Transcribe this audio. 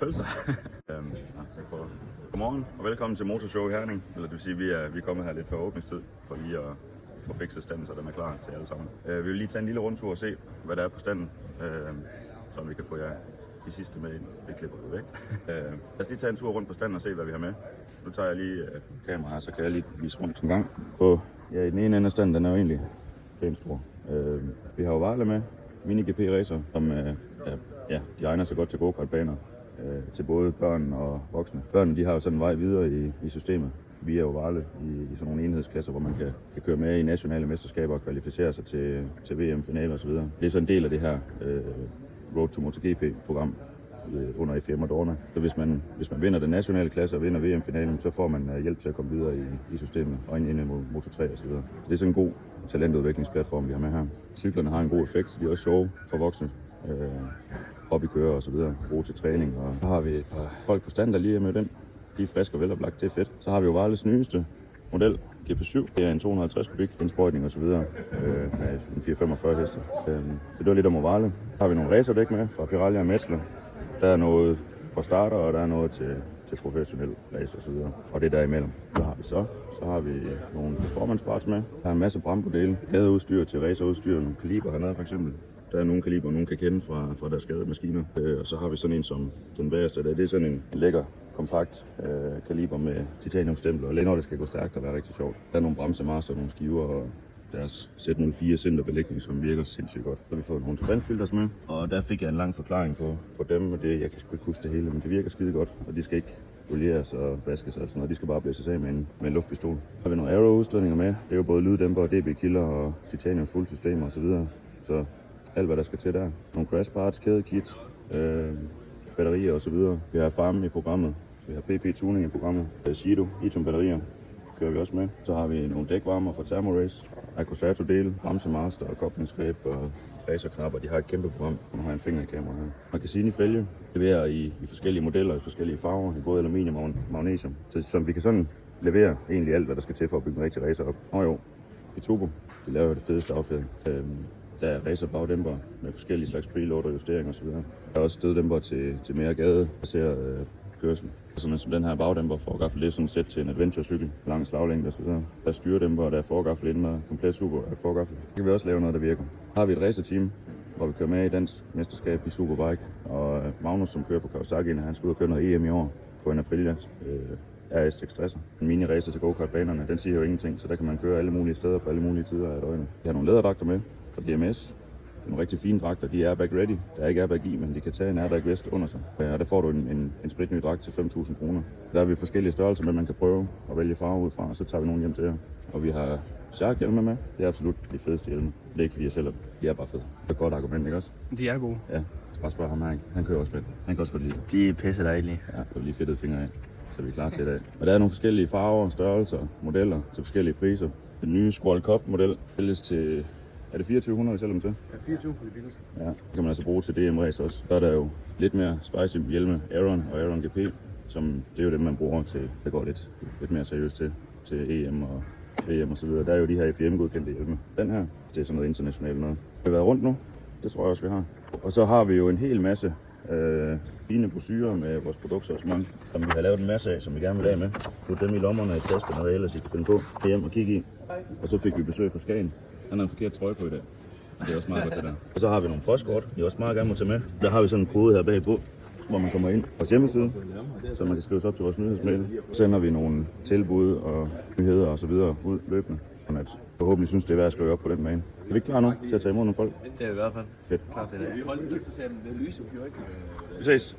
Pølser. Godmorgen og velkommen til Motorshow i Herning. Eller det vil sige, vi er kommet her lidt før åbningstid, for lige at få fikset standen, så den er klar til alle sammen. Vi vil lige tage en lille rundtur og se, hvad der er på standen, så vi kan få jer de sidste med ind. Det klipper vi væk. Lad os lige tage en tur rundt på standen og se, hvad vi har med. Nu tager jeg lige kameraet her, så kan jeg lige vise rundt en gang. I den ene ende af standen, den er jo egentlig pænt stor. Vi har jo Varle med, mini-GP racer, som de egner sig godt til go-kartbaner. Til både børn og voksne. Børnene, de har jo sådan en vej videre i systemet. Vi er jo Varle i sådan nogle enhedsklasser, hvor man kan køre med i nationale mesterskaber og kvalificere sig til VM-finaler osv. Det er så en del af det her Road to MotoGP-program under FIM og Dorna. Så hvis man vinder den nationale klasse og vinder VM-finalen, så får man hjælp til at komme videre i systemet og ind i Moto3 osv. Så det er sådan en god talentudviklingsplatform, vi har med her. Cyklerne har en god effekt. De er også sjove for voksne. Hobbykører og så videre, bruge til træning. Og så har vi et par folk på stand, der lige er med den. De er friske og veloplagt, det er fedt. Så har vi jo Varles nyeste model, GP7. Det er en 250 kubik indsprøjtning og så videre, med en 445 heste. Så det var lidt om Varle. Så har vi nogle racerdæk med fra Pirelli og Metzler. Der er noget for starter, og der er noget til professionel race og så videre. Og det derimellem. Så har vi nogle performance parts med. Der er en masse Brembo-dele, gadeudstyr til racerudstyr, nogle kaliber hernede for eksempel. Der er nogle kaliber, nogen kan kende fra deres skademaskiner. Og så har vi sådan en som den bagerste. Det er sådan en lækker, kompakt kaliber med titaniumstempler. Og lige når det skal gå stærkt og være rigtig sjovt. Der er nogle bremsemaster, nogle skiver og deres Z04 centerbelægning, som virker sindssygt godt. Så har vi fået nogle sprintfilters med. Og der fik jeg en lang forklaring på dem. Og det, jeg kan sgu ikke huske det hele, men det virker skide godt. Og de skal ikke olieres og vaskes og sådan noget. De skal bare blæses af med en luftpistol. Så har vi nogle aero-udstødninger med. Det er jo både lyddæmper, DB-kilder og titanium fuldsystemer osv. Så alt hvad der skal til der. Nogle crash parts, kædekit, batterier og så videre. Vi har Farm i programmet. Vi har PP Tuning i programmet. Shido, Itum batterier kører vi også med. Så har vi nogle dækvarmer fra Thermorace, Accusato dele, bremsemaster og koblingsgreb og racerknapper. De har et kæmpe program. Nu har jeg en finger i kameraet her. Marcassini fælge leverer i forskellige modeller, i forskellige farver, i både aluminium og magnesium. Så vi kan sådan levere egentlig alt, hvad der skal til for at bygge en rigtig racer op. Og jo, Itubo, de laver det fedeste affjedring. Der er racerbagdæmper med forskellige slags preload og justeringer osv. Der er også støddæmper til mere gadebaseret kørsel. Sådan som den her bagdæmper forgaffel, det er sådan et sæt til en adventure-cykel, lang slaglængde osv. Der er styredæmper, og der er forgaffel inden med komplet super forgaffel. Så kan vi også lave noget, der virker. Så har vi et racerteam, hvor vi kører med i dansk mesterskab i Superbike. Og Magnus, som kører på Kawasaki, han skal ud og køre noget EM i år på en Aprilia RS660'er. En mini-racer til go-kartbanerne, den siger jo ingenting, så der kan man køre alle mulige steder på alle mulige tider af døgnet. Vi har nogle læderdragter med fra DMS. Nogle rigtig fine dragter, de er airbag ready. Der er ikke airbag i, men de kan tage en airbag vest under sig. Og der får du en spritny dragt til 5.000 kroner. Der har vi forskellige størrelser med, man kan prøve at vælge farve ud fra, og så tager vi nogle hjem til jer. Og vi har Shark-hjelme med. Det er absolut de fedeste hjelme. Det er ikke fordi jeg selv de er bare fede. Det er et godt argument, ikke også? De er gode. Ja, bare spørg ham her. Han kører også med. Han kan også godt lide det. De er pisse dejlige. Ja, det er lige fedtede fingre af. Så vi er klar til i dag. Og der er nogle forskellige farver, størrelser, modeller til forskellige priser. Den nye Squall Cup model sælges til... Er det 2400, vi sælger dem til? Ja, 24 for de billigste. Ja, det kan man altså bruge til DM-race også. Så er der jo lidt mere spicy hjelme, Aeron og Aeron GP, som det er jo dem, man bruger til, der går lidt mere seriøst til EM og VM og så videre. Der er jo de her FIM-godkendte hjelme. Den her, det er sådan noget internationalt noget. Vi har været rundt nu, det tror jeg også, vi har. Og så har vi jo en hel masse fine brochurer med vores produktsortiment, som vi har lavet en masse af, som vi gerne vil have med. Put dem i lommerne i taskerne, hvad ellers I kan finde på. Hjem og kigge i. Og så fik vi besøg fra Skagen. Han har en forkert trøje på i dag. Det er også meget godt det der. Og så har vi nogle postkort, vi også meget gerne må tage med. Der har vi sådan en kode her bagpå, hvor man kommer ind på vores hjemmeside, så man kan skrive sig op til vores nyhedsmail. Så sender vi nogle tilbud og nyheder og så videre ud løbende. Sådan at forhåbentlig synes det er værd at skrive op på den bane. Er vi ikke klar nu til at tage imod nogle folk? Det er vi i hvert fald. Fedt. Klar til det. Vi ses.